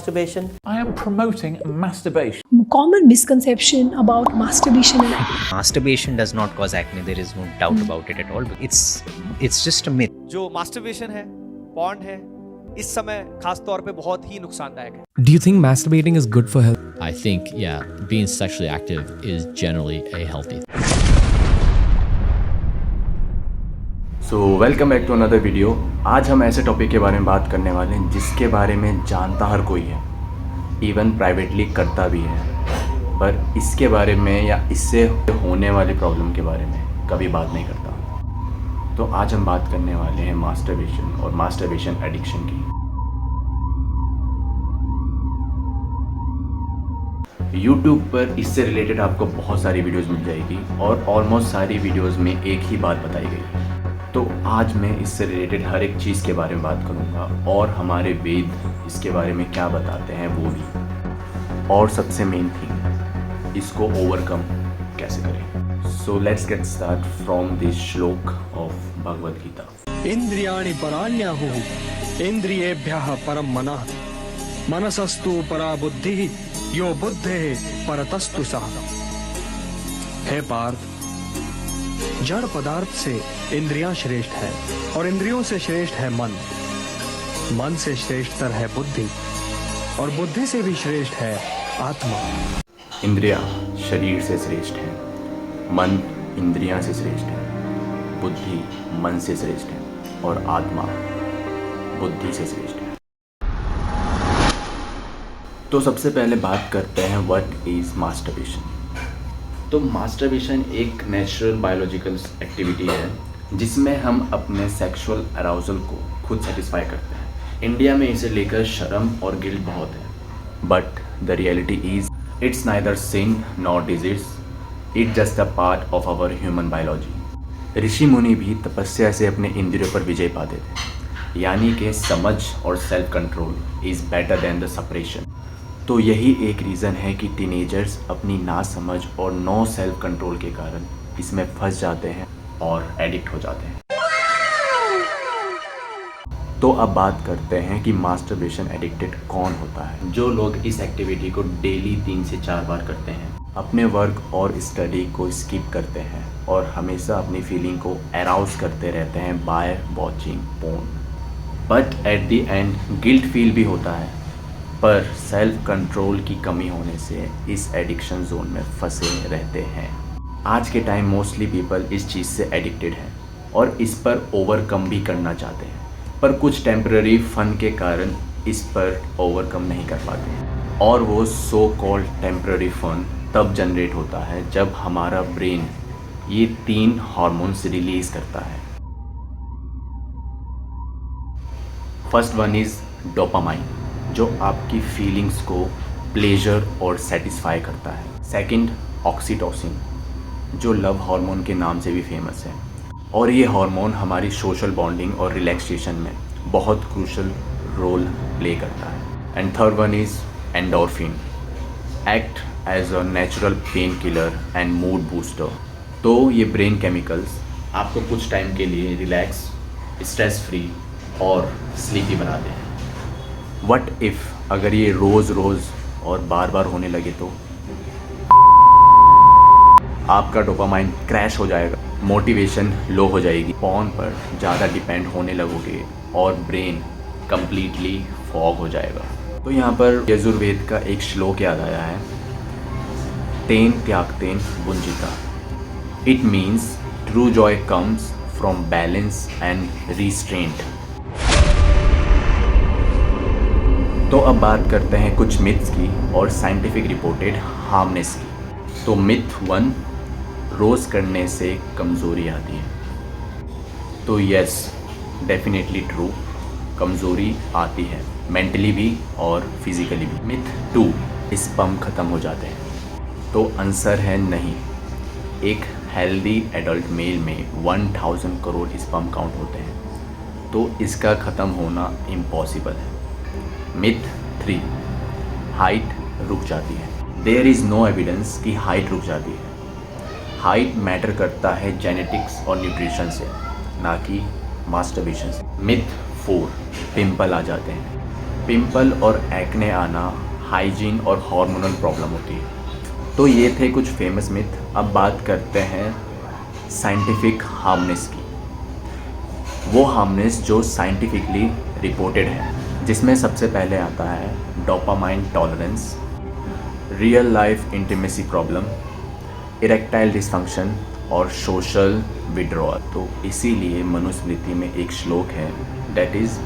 masturbation? I am promoting masturbation. Common misconception about masturbation and Masturbation does not cause acne. There is no doubt about it at all. It's just a myth. जो masturbation है, porn है, इस समय खास तौर पे बहुत ही नुकसानदायक है. Do you think masturbating is good for health? I think, yeah, being sexually active is generally a healthy thing. So welcome back to another video. आज हम ऐसे टॉपिक के बारे में बात करने वाले हैं जिसके बारे में जानता हर कोई है, इवन प्राइवेटली करता भी है, पर इसके बारे में या इससे होने वाली प्रॉब्लम के बारे में कभी बात नहीं करता. तो आज हम बात करने वाले हैं मास्टरबेशन और मास्टरबेशन एडिक्शन की. यूट्यूब पर इससे रिलेटेड आपको बहुत सारी वीडियोस मिल जाएगी और ऑलमोस्ट सारी वीडियोस में एक ही बात बताई गई है. तो आज मैं इससे रिलेटेड हर एक चीज़ के बारे में बात करूँगा और हमारे वेद इसके बारे में क्या बताते हैं वो भी, और सबसे मेन थिंग इसको ओवरकम कैसे करें. So let's get start from this श्लोक ऑफ भगवद गीता. इंद्रियाणि पराण्याहुः इंद्रियेभ्यः परं मनः मनसस्तु परा बुद्धिः यो बुद्धेः परतस्तु सः. हे पार्थ, जड़ पदार्थ से इंद्रियां श्रेष्ठ है और इंद्रियों से श्रेष्ठ है मन. मन से श्रेष्ठतर है बुद्धि और बुद्धि से भी श्रेष्ठ है आत्मा. इंद्रियां शरीर से श्रेष्ठ है, मन इंद्रियां से श्रेष्ठ है, बुद्धि मन से श्रेष्ठ है और आत्मा बुद्धि से श्रेष्ठ है. तो सबसे पहले बात करते हैं व्हाट इज मास्टरबेशन. तो मास्टरबेशन एक नेचुरल बायोलॉजिकल एक्टिविटी है जिसमें हम अपने सेक्सुअल अराउजल को खुद सेटिस्फाई करते हैं. इंडिया में इसे लेकर शर्म और गिल्ट बहुत है, but the reality is it's neither sin nor disease, it just a part of our human biology. ऋषि मुनि भी तपस्या से अपने इंद्रियों पर विजय पाते थे, यानी कि समझ और self control is better than the separation. तो यही एक रीज़न है कि टीनेजर्स अपनी नासमझ और नो सेल्फ कंट्रोल के कारण इसमें फंस जाते हैं और एडिक्ट हो जाते हैं. तो अब बात करते हैं कि मास्टरबेशन एडिक्टेड कौन होता है. जो लोग इस एक्टिविटी को डेली 3 से 4 बार करते हैं, अपने वर्क और स्टडी को स्किप करते हैं और हमेशा अपनी फीलिंग को अराउज करते रहते हैं by watching porn. But at the end guilt feel भी होता है, पर सेल्फ कंट्रोल की कमी होने से इस एडिक्शन जोन में फंसे रहते हैं. आज के टाइम मोस्टली पीपल इस चीज़ से एडिक्टेड हैं और इस पर ओवरकम भी करना चाहते हैं, पर कुछ टेम्पररी फन के कारण इस पर ओवरकम नहीं कर पाते हैं. और वो सो कॉल्ड टेम्पररी फन तब जनरेट होता है जब हमारा ब्रेन ये 3 हार्मोन्स रिलीज करता है. फर्स्ट वन इज़ डोपामाइन, जो आपकी फीलिंग्स को प्लेजर और सेटिस्फाई करता है. सेकंड, ऑक्सीटोसिन, जो लव हार्मोन के नाम से भी फेमस है, और ये हार्मोन हमारी सोशल बॉन्डिंग और रिलैक्सेशन में बहुत क्रूशल रोल प्ले करता है. And third one is endorphin, act as a natural pain killer and mood booster. तो ये ब्रेन केमिकल्स आपको कुछ टाइम के लिए रिलैक्स, स्ट्रेस फ्री और स्लीपी बनाते हैं. वट इफ़ अगर ये रोज़ और बार बार होने लगे तो आपका डोपामाइन क्रैश हो जाएगा, मोटिवेशन लो हो जाएगी, पॉर्न पर ज़्यादा डिपेंड होने लगोगे और ब्रेन कम्प्लीटली फॉग हो जाएगा. तो यहाँ पर यजुर्वेद का एक श्लोक याद आया है, तेन त्यागतेन भुंजिता. It means true joy comes from balance and restraint. तो अब बात करते हैं कुछ मिथ्स की और साइंटिफिक रिपोर्टेड हार्मनेस की. तो मिथ 1, रोज़ करने से कमज़ोरी आती है. तो यस, डेफिनेटली ट्रू, कमज़ोरी आती है, मेंटली भी और फिज़िकली भी. मिथ 2, स्पर्म ख़त्म हो जाते हैं. तो आंसर है नहीं. एक हेल्दी एडल्ट मेल में 1000 करोड़ स्पर्म काउंट होते हैं, तो इसका ख़त्म होना इम्पॉसिबल है. मिथ 3, हाइट रुक जाती है. देयर इज़ नो एविडेंस कि हाइट रुक जाती है. हाइट मैटर करता है जेनेटिक्स और न्यूट्रिशन से, ना कि मास्टरबेशन से. मिथ 4, पिंपल आ जाते हैं. पिंपल और एक्ने आना हाइजीन और हार्मोनल प्रॉब्लम होती है। तो ये थे कुछ फेमस मिथ। अब बात करते हैं साइंटिफिक हार्मनेस की। वो हार्मनेस जो साइंटिफिकली रिपोर्टेड है, जिसमें सबसे पहले आता है dopamine tolerance, real life intimacy problem, erectile dysfunction और सोशल विड्रॉल। तो इसीलिए मनुस्मृति में एक श्लोक है, that is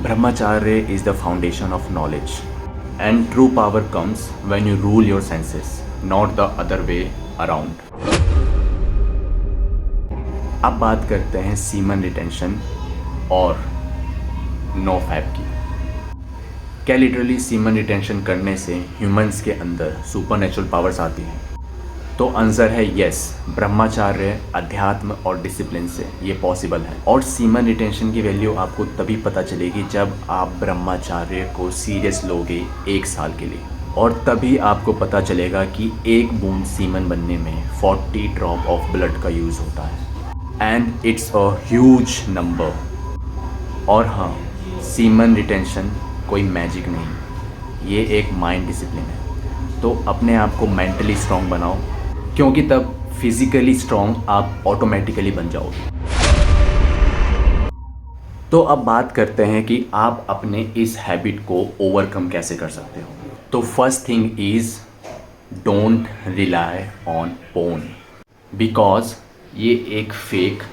ब्रह्मचार्य is the foundation of knowledge and true power comes when you rule your senses, not the other way around. अब बात करते हैं सीमन रिटेंशन और नो फैप की। क्या लिटरली सीमन रिटेंशन करने से ह्यूमंस के अंदर सुपरनेचुरल पावर्स आती हैं? तो आंसर है यस। ब्रह्मचार्य, अध्यात्म और डिसिप्लिन से ये पॉसिबल है। और सीमन रिटेंशन की वैल्यू आपको तभी पता चलेगी जब आप ब्रह्मचार्य को सीरियस लोगे 1 साल के लिए, और तभी आपको पता चलेगा कि 1 बूंद सीमन बनने में 40 ड्रॉप ऑफ ब्लड का यूज़ होता है, and it's a huge number. और हाँ, सीमन रिटेंशन कोई मैजिक नहीं, ये एक माइंड डिसिप्लिन है। तो अपने आप को मेंटली स्ट्रांग बनाओ, क्योंकि तब फिजिकली स्ट्रांग आप ऑटोमेटिकली बन जाओगे। तो अब बात करते हैं कि आप अपने इस हैबिट को ओवरकम कैसे कर सकते हो। तो first thing is don't rely on porn, because ये एक फेक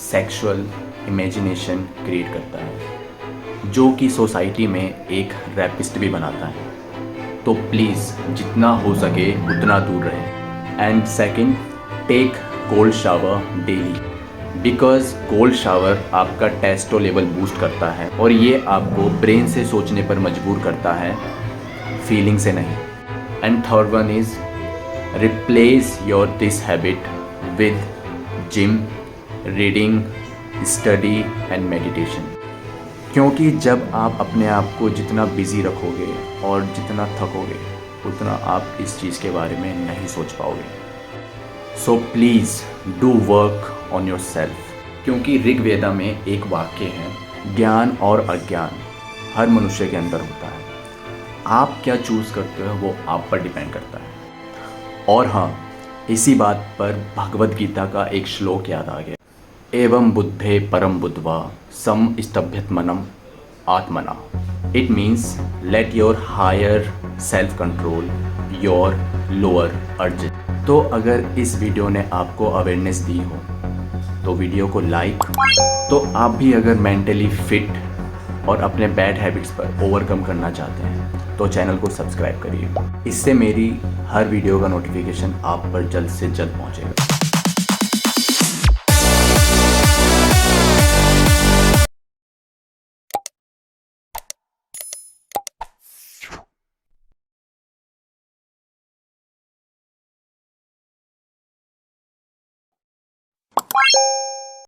सेक्सुअल इमेजिनेशन क्रिएट करता है, जो कि सोसाइटी में एक रैपिस्ट भी बनाता है। तो प्लीज़ जितना हो सके उतना दूर रहें। And second, take cold shower daily, because cold shower आपका टेस्टो लेवल बूस्ट करता है और ये आपको ब्रेन से सोचने पर मजबूर करता है, फीलिंग से नहीं। And third one is replace your this habit with gym, reading, study and meditation. क्योंकि जब आप अपने आप को जितना बिजी रखोगे और जितना थकोगे, उतना आप इस चीज़ के बारे में नहीं सोच पाओगे। So please do work on your self, क्योंकि ऋग्वेदा में एक वाक्य है, ज्ञान और अज्ञान हर मनुष्य के अंदर होता है। आप क्या चूज़ करते हो वो आप पर डिपेंड करता है। और हाँ, इसी बात पर भगवद गीता का एक श्लोक याद आ गया, एवं बुद्धे परम बुद्धवा सम स्तभ्यत मनम आत्मना। It means let your higher self control your lower urge. तो अगर इस वीडियो ने आपको अवेयरनेस दी हो तो वीडियो को लाइक। तो आप भी अगर मेंटली फिट और अपने बैड हैबिट्स पर ओवरकम करना चाहते हैं तो चैनल को सब्सक्राइब करिए। इससे मेरी हर वीडियो का नोटिफिकेशन आप पर जल्द से जल्द पहुंचेगा।